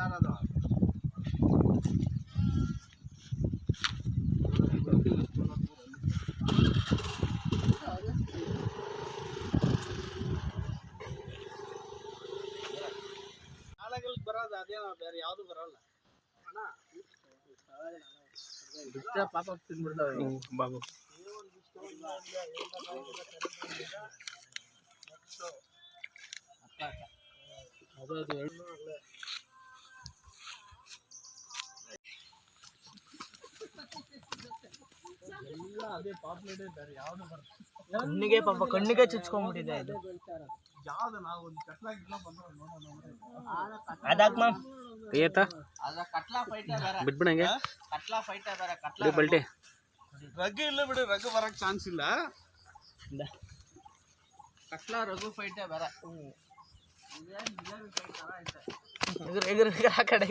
ಹುಷಾರದು ನಾಳೆಗಳಿಗೆ ಬರೋದು ಅದೇನೋ ಬೇರೆ ಯಾವುದು ಬರಲ್ಲ ಅಣ್ಣ ಪಾಪ ತಿಂದ್ಬಿಡ್ತಾವೆ ಬಾಬು ಕಣ್ಣಿಗೆ ಪಾಪ ಕಣ್ಣಿಗೆ ಚುಚ್ಕೊಂಡ್ಬಿಟ್ಟಿದೆ ಇದು ಯಾವ್ದು ನಾವು ಒಂದು ಕಟ್ಲಾಗಿಲ್ಲ ಬಂದ್ರೆ ಅದಾಕ್ಮ ಏತ ಅದ ಕಟ್ಲಾ ಫೈಟೇ ಬೇರೆ ಬಿಟ್ಬಿಡಂಗೆ ಕಟ್ಲಾ ಫೈಟೇ ಬೇರೆ ಕಟ್ಲಾ ಬಲ್ಟೆ ರಗ್ಗು ಇಲ್ಲ ಬಿಡು ರಗ್ಗು ಬರಕ್ ಚಾನ್ಸ್ ಇಲ್ಲ ಕಟ್ಲಾ ರಘು ಫೈಟೇ ಬೇರೆ ಎಗರ್ ಆ ಕಡೆ